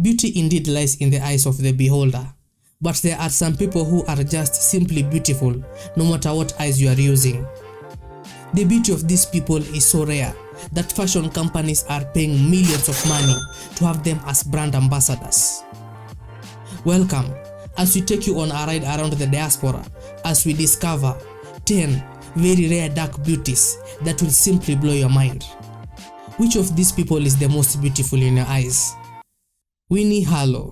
Beauty indeed lies in the eyes of the beholder, but there are some people who are just simply beautiful no matter what eyes you are using. The beauty of these people is so rare that fashion companies are paying millions of money to have them as brand ambassadors. Welcome as we take you on a ride around the diaspora as we discover 10 very rare dark beauties that will simply blow your mind. Which of these people is the most beautiful in your eyes? Winnie Harlow.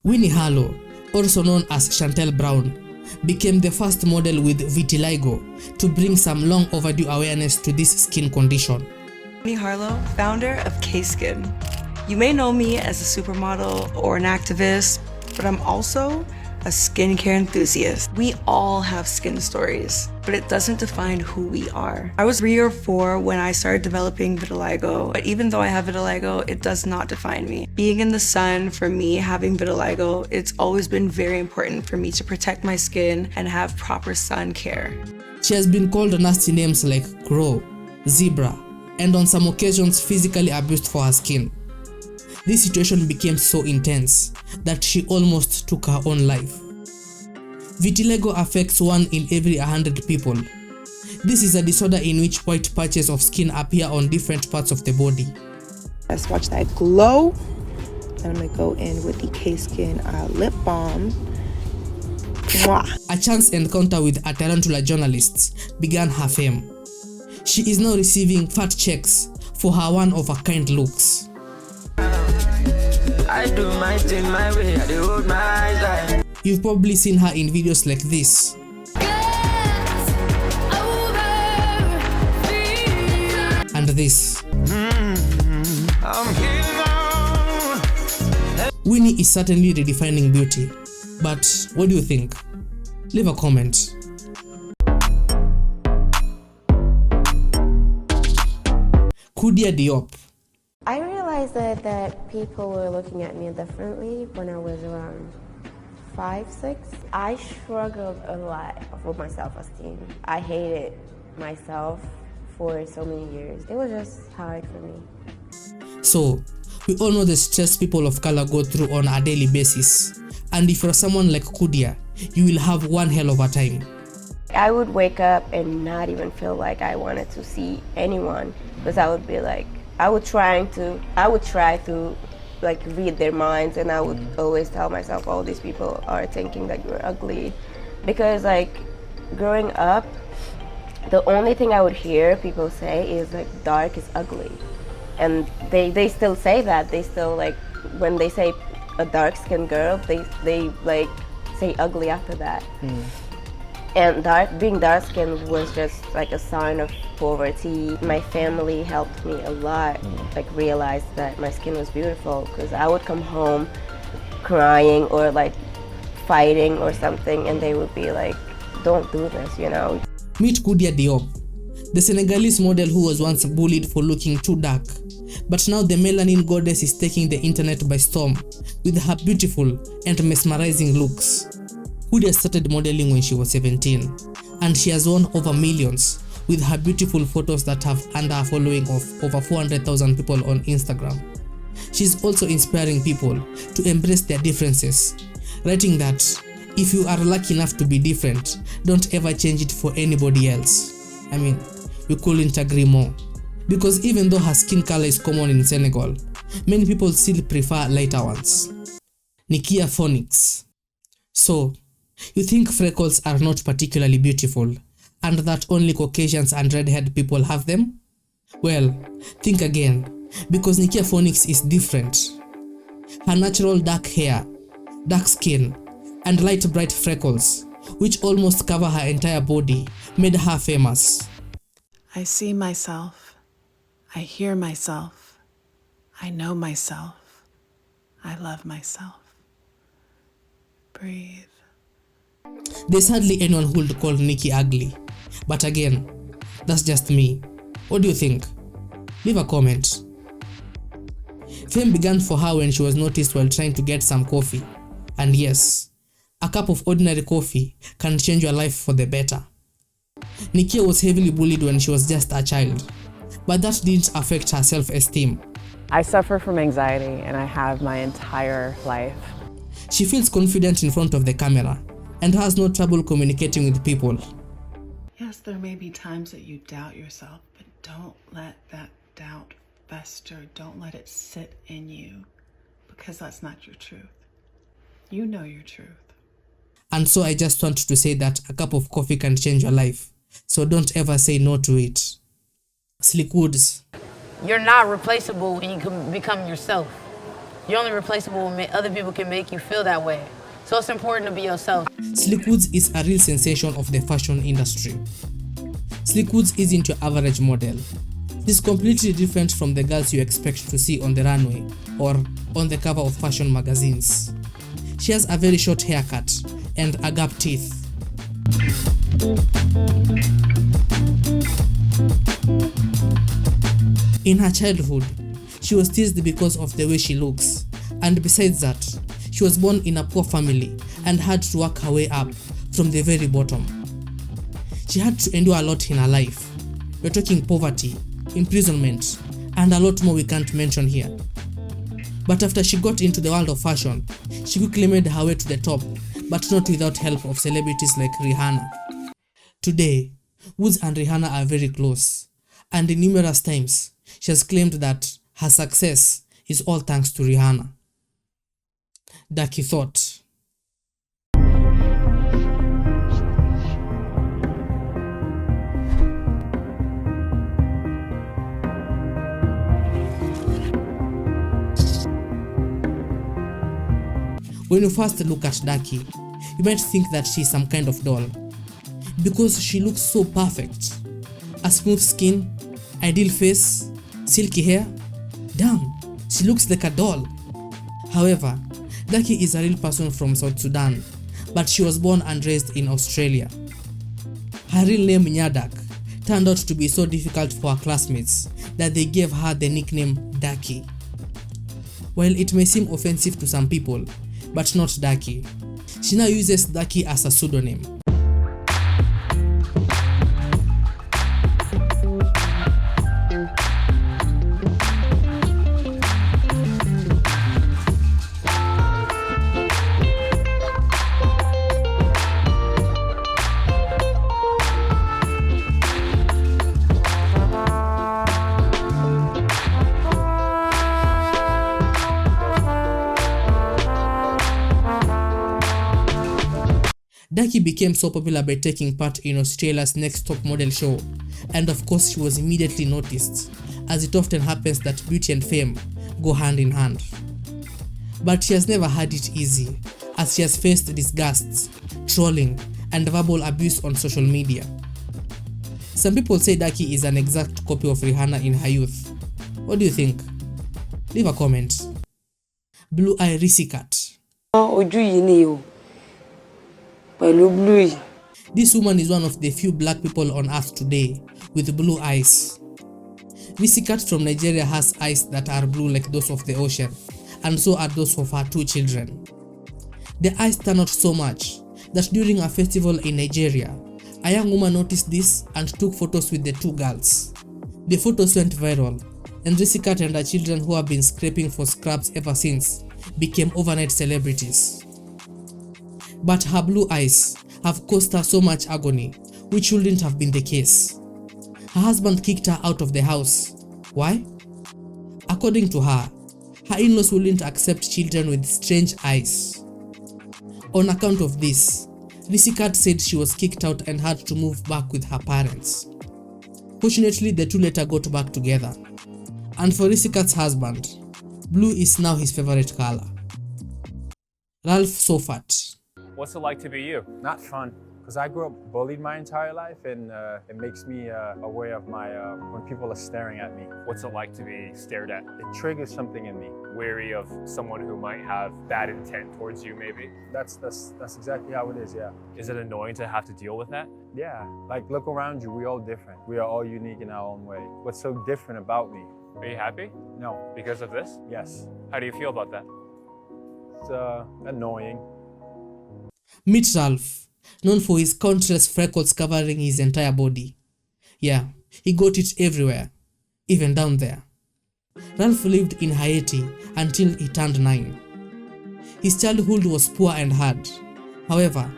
Winnie Harlow, also known as Chantel Brown, became the first model with vitiligo to bring some long overdue awareness to this skin condition. Winnie Harlow, founder of K-Skin. You may know me as a supermodel or an activist, but I'm also a skincare enthusiast. We all have skin stories, but it doesn't define who we are. I was 3 or 4 when I started developing vitiligo, but even though I have vitiligo, it does not define me. Being in the sun, for me, having vitiligo, it's always been very important for me to protect my skin and have proper sun care. She has been called nasty names like crow, zebra, and on some occasions physically abused for her skin. This situation became so intense that she almost took her own life. Vitiligo affects 1 in every 100 people. This is a disorder in which white patches of skin appear on different parts of the body. Let's watch that glow. I'm gonna go in with the K-Skin lip balm. Mwah. A chance encounter with a tarantula journalist began her fame. She is now receiving fat checks for her one-of-a-kind looks. I do my thing my way, I do hold my eyes. You've probably seen her in videos like this. And this. Winnie is certainly redefining beauty. But what do you think? Leave a comment. Khoudia Diop. I realized that people were looking at me differently when I was around 5, 6. I struggled a lot with my self-esteem. I hated myself for so many years. It was just hard for me. So, we all know the stress people of color go through on a daily basis. And if you're someone like Khoudia, you will have one hell of a time. I would wake up and not even feel like I wanted to see anyone, because I would be like, I would try to like read their minds, and I would always tell myself, oh, these people are thinking that you're ugly. Because like growing up, the only thing I would hear people say is like dark is ugly. And they still say that. They still, like, when they say a dark skinned girl, they like say ugly after that. And being dark skinned was just like a sign of poverty. My family helped me a lot, like realize that my skin was beautiful, because I would come home crying or like fighting or something, and they would be like, don't do this, you know. Meet Khoudia Diop, the Senegalese model who was once bullied for looking too dark. But now the melanin goddess is taking the internet by storm with her beautiful and mesmerizing looks. Khoudia started modeling when she was 17, and she has won over millions with her beautiful photos that have earned her following of over 400,000 people on Instagram. She's also inspiring people to embrace their differences, writing that if you are lucky enough to be different, don't ever change it for anybody else. I mean, we couldn't agree more. Because even though her skin color is common in Senegal, many people still prefer lighter ones. Nikia Phonics. So, you think freckles are not particularly beautiful, and that only Caucasians and red-haired people have them? Well, think again, because Nikia Phonics is different. Her natural dark hair, dark skin, and light bright freckles, which almost cover her entire body, made her famous. I see myself. I hear myself. I know myself. I love myself. Breathe. There's hardly anyone who would call Nikki ugly. But again, that's just me. What do you think? Leave a comment. Fame began for her when she was noticed while trying to get some coffee. And yes, a cup of ordinary coffee can change your life for the better. Nikia was heavily bullied when she was just a child, but that didn't affect her self-esteem. I suffer from anxiety and I have my entire life. She feels confident in front of the camera and has no trouble communicating with people. Yes, there may be times that you doubt yourself, but don't let that doubt fester. Don't let it sit in you, because that's not your truth. You know your truth. And so I just want to say that a cup of coffee can change your life. So don't ever say no to it. Slick Woods. You're not replaceable when you can become yourself. You're only replaceable when other people can make you feel that way. So it's important to be yourself. Slick Woods is a real sensation of the fashion industry. Slick Woods isn't your average model. She's completely different from the girls you expect to see on the runway or on the cover of fashion magazines. She has a very short haircut and a gap teeth. In her childhood, she was teased because of the way she looks, and besides that, she was born in a poor family and had to work her way up from the very bottom. She had to endure a lot in her life. We're talking poverty, imprisonment, and a lot more we can't mention here. But after she got into the world of fashion, she quickly made her way to the top, but not without help of celebrities like Rihanna. Today, Woods and Rihanna are very close, and in numerous times, she has claimed that her success is all thanks to Rihanna. Ducky thought. When you first look at Ducky, you might think that she's some kind of doll, because she looks so perfect. A smooth skin, ideal face, silky hair. Damn, she looks like a doll. However, Ducky is a real person from South Sudan, but she was born and raised in Australia. Her real name Nyadak turned out to be so difficult for her classmates that they gave her the nickname Ducky. While it may seem offensive to some people, but not Ducky, she now uses Ducky as a pseudonym. Ducky became so popular by taking part in Australia's Next Top Model show, and of course she was immediately noticed, as it often happens that beauty and fame go hand in hand. But she has never had it easy, as she has faced disgusts, trolling, and verbal abuse on social media. Some people say Ducky is an exact copy of Rihanna in her youth. What do you think? Leave a comment. Blue Eye Risikat. This woman is one of the few black people on earth today with blue eyes. Risikat from Nigeria has eyes that are blue like those of the ocean, and so are those of her two children. The eyes turn out so much that during a festival in Nigeria, a young woman noticed this and took photos with the two girls. The photos went viral, and Risikat and her children, who have been scraping for scraps ever since, became overnight celebrities. But her blue eyes have caused her so much agony, which wouldn't have been the case. Her husband kicked her out of the house. Why? According to her, her in-laws wouldn't accept children with strange eyes. On account of this, Risikat said she was kicked out and had to move back with her parents. Fortunately, the two later got back together. And for Risikat's husband, blue is now his favorite color. Ralph Sofat. What's it like to be you? Not fun, because I grew up bullied my entire life, and it makes me aware of my when people are staring at me. What's it like to be stared at? It triggers something in me. Wary of someone who might have bad intent towards you, maybe? That's exactly how it is, yeah. Is it annoying to have to deal with that? Yeah, like look around you, we're all different. We are all unique in our own way. What's so different about me? Are you happy? No. Because of this? Yes. How do you feel about that? It's annoying. Meet Ralph, known for his countless freckles covering his entire body. Yeah, he got it everywhere, even down there. Ralph lived in Haiti until he turned 9. His childhood was poor and hard. However,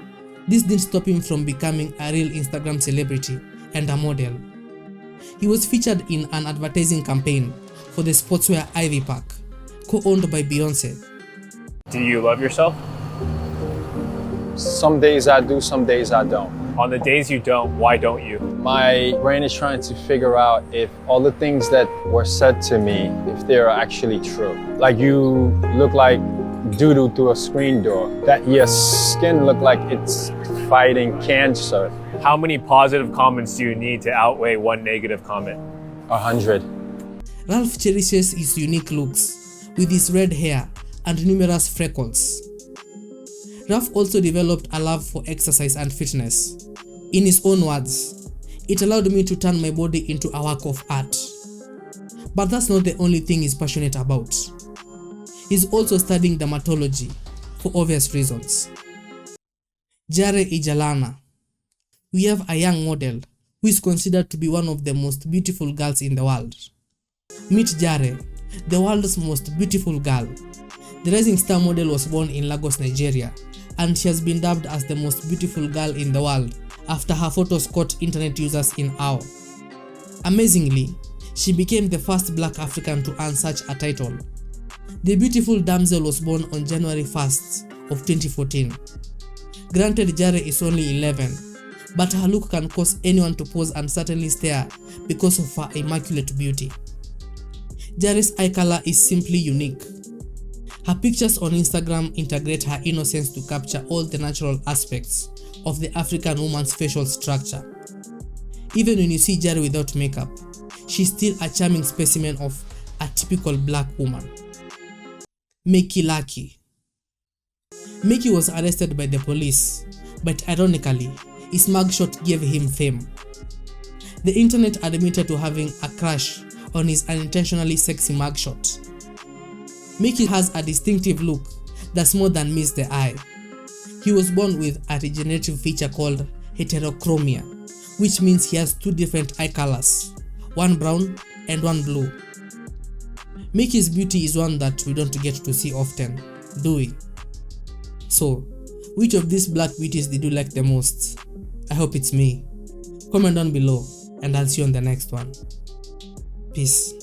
this didn't stop him from becoming a real Instagram celebrity and a model. He was featured in an advertising campaign for the sportswear Ivy Park, co-owned by Beyonce. Do you love yourself? Some days I do, some days I don't. On the days you don't, why don't you? My brain is trying to figure out if all the things that were said to me, if they're actually true. Like you look like doo-doo through a screen door. That your skin look like it's fighting cancer. How many positive comments do you need to outweigh one negative comment? 100. Ralph cherishes his unique looks, with his red hair and numerous freckles. Ralph also developed a love for exercise and fitness. In his own words, "It allowed me to turn my body into a work of art." But that's not the only thing he's passionate about. He's also studying dermatology for obvious reasons. Jare Ijalana. We have a young model who is considered to be one of the most beautiful girls in the world. Meet Jare, the world's most beautiful girl. The rising star model was born in Lagos, Nigeria, and she has been dubbed as the most beautiful girl in the world after her photos caught internet users in awe. Amazingly, she became the first Black African to earn such a title. The beautiful damsel was born on January 1st of 2014. Granted, Jare is only 11, but her look can cause anyone to pause and certainly stare because of her immaculate beauty. Jare's eye color is simply unique. Her pictures on Instagram integrate her innocence to capture all the natural aspects of the African woman's facial structure. Even when you see Jare without makeup, she's still a charming specimen of a typical Black woman. Mickey Lucky. Mickey was arrested by the police, but ironically, his mugshot gave him fame. The internet admitted to having a crush on his unintentionally sexy mugshot. Mickey has a distinctive look that's more than meets the eye. He was born with a regenerative feature called heterochromia, which means he has two different eye colors, one brown and one blue. Mickey's beauty is one that we don't get to see often, do we? So, which of these Black beauties did you like the most? I hope it's me. Comment down below and I'll see you on the next one. Peace.